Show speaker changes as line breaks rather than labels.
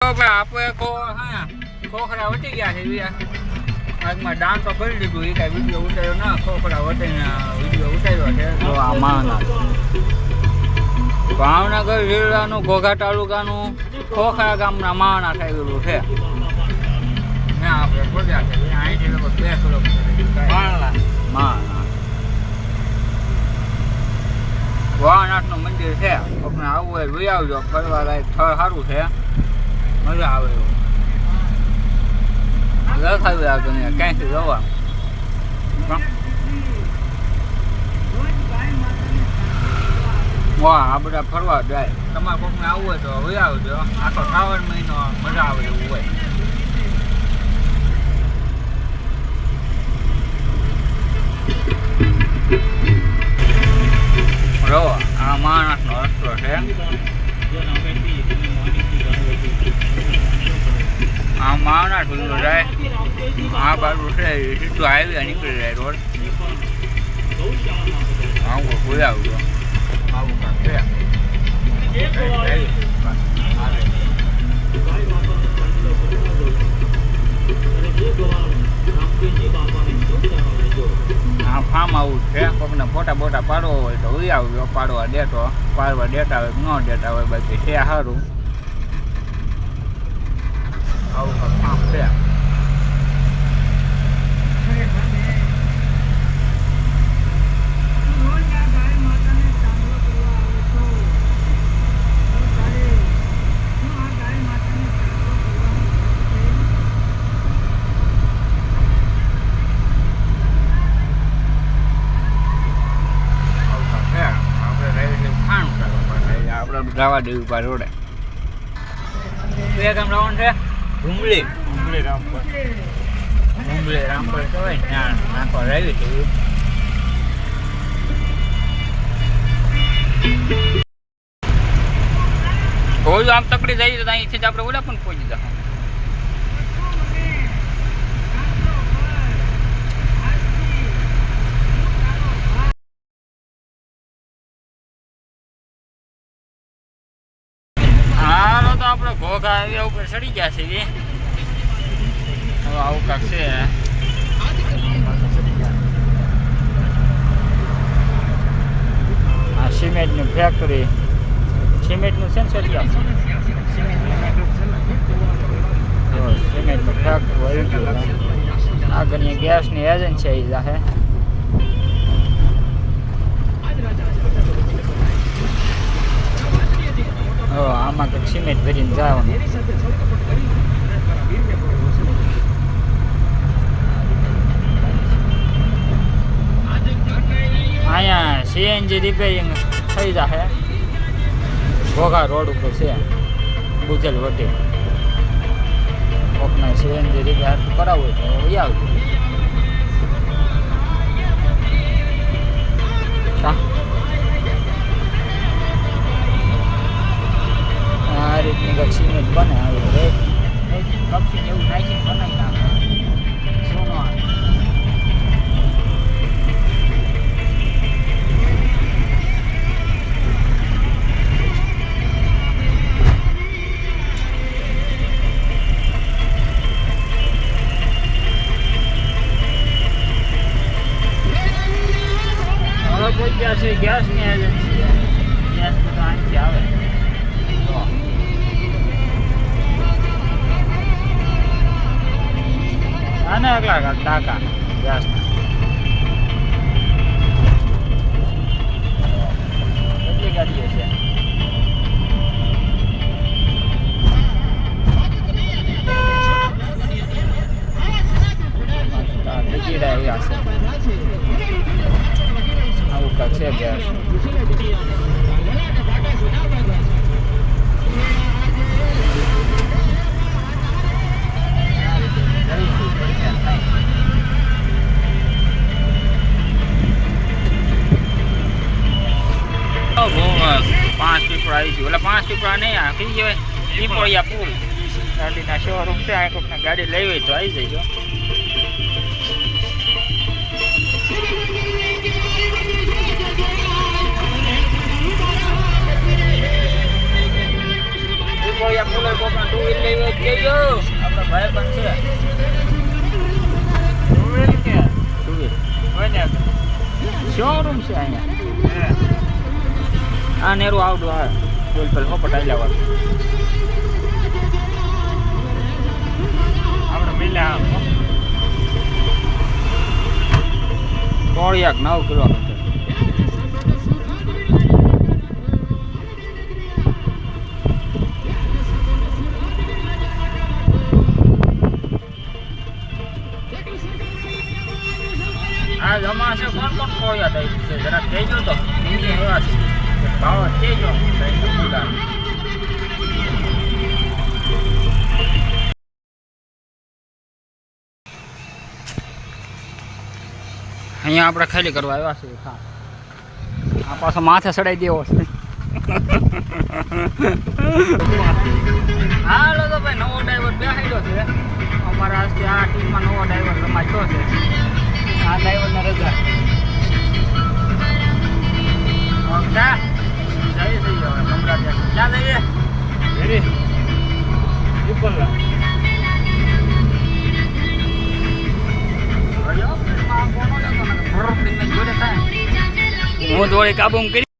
આપે ખોખરા વટી ગયા છે આજમાં દાન તો કરી દીધું એ કાંઈ વિડીયો ઉતાર્યો ના ખોખરા વટીને વિડીયો ઉતાર્યો છે તો આ માના ભાવનગર જિલ્લાનું ઘોઘા તાલુકાનું ખોખરા ગામના માના થયેલું છે ત્યાં આપણે પહોંચ્યા છે અહીંથી લગભગ 2 કિલોમીટર માના વાહનાથનું મંદિર છે આપણે આવવું હોય જોઈ આવજો ફરવા લાયક સ્થળ સારું છે મજા આવે એવું લખાવી આવતો ને ક્યાંયથી જવા વાહ આ બધા ફરવા જાય તમારે કોઈને આવવું હોય તો જોઈ આવજો આખો શ્રાવણ મહિનો મજા આવે એવું હોય જો આ માણસનો રસ્તો છે આ માણસ બધું જાય આ બાજુ છે સીધું હાઈવે નીકળી જાય રોડ આવું કોઈ આવજો આવું કાંક છે આ ફાર્મ હાઉસ છે કોઈને ફોટા બોટા પાડવો હોય તો ઉઈ આવજો પાડવા દેતા હોય ન દેતા હોય બાકી છે સારું આવું ફાર્મ છે જવા દેવું પર રોડે બે ગામ રાવણ છે ડુંગળી રામપર કહેવાય ત્યાં નાખવા રહેવી હતી કોઈ આમ તકડી જાય તો અહીંથી જ આપણે ઓલા પણ પહોંચી જાય આપણે ઘોઘા એવી ઉપર ચડી ગયા છે હવે આવું કાંક છે આ સિમેન્ટની ફેક્ટરી સિમેન્ટનું છે ને સરિયા સિમેન્ટનું ફેક્ટરી હોય આગળની ગેસની એજન્સી આવી જાહે આમાં કંઈક સિમેન્ટ ભરીને જવાનું અહીંયા સીએનજી રિપેરિંગ થઈ જશે ઘોઘા રોડ ઉપર છે ગુજલ વટી કોકના સીએનજી રિપેર કરાવવું હોય તો એ આવજો આ રીતની કંઈક સિમેન્ટ બને આવે કપસીને એવું નાખીને બનાવી નાખે સોનો છે ગેસની એજન્સી ગેસ બધું અહીંથી આવે આને એકલા ટાંકા ગેસના કેટલી ગાડીઓ છે ટિકિટ આવી હશે આવું કાંક છે ગેસ પાંચ પીપળા આવી ગયું એટલે 5 પીપળા નહીં આ કઈ કહેવાય પીપળિયા પુલ ગાડીના શોરૂમ છે આ કોઈકને ગાડી લેવી હોય તો આવી જજો પીપળિયા પુલ કોકના ટુ વ્હીલ લઈ હોય કેજો આપણા ભાઈ પણ છે ટુ વ્હીલ કે ટુ વ્હીલ હોય ને શોરૂમ છે અહીંયા આ નેરું આવડું આવે બોલ પેલ હોપટ આલ્યા વાળું આપણે મિલ્યા કોળિયાક 9 કિલોમીટર આ જમા છે કોણ કોણ કોળિયા થઈ છે જરા કહેજો તો એમની એવા છે ભાવ કહેજો અહીંયા આપણે ખાલી કરવા આવ્યા છીએ હા આ પાછો માથે ચડાઈ દેવો છે હાલો તો ભાઈ નવો ડ્રાઈવર બેહાડ્યો છે અમારા આજથી આ ટીમમાં નવો ડ્રાઈવર રમાયો છે આ ડ્રાઈવરને રજા જઈએ થઈ ગયો કમરા ક્યાં જઈએ પીપલના હું થોડી કાબુ કરી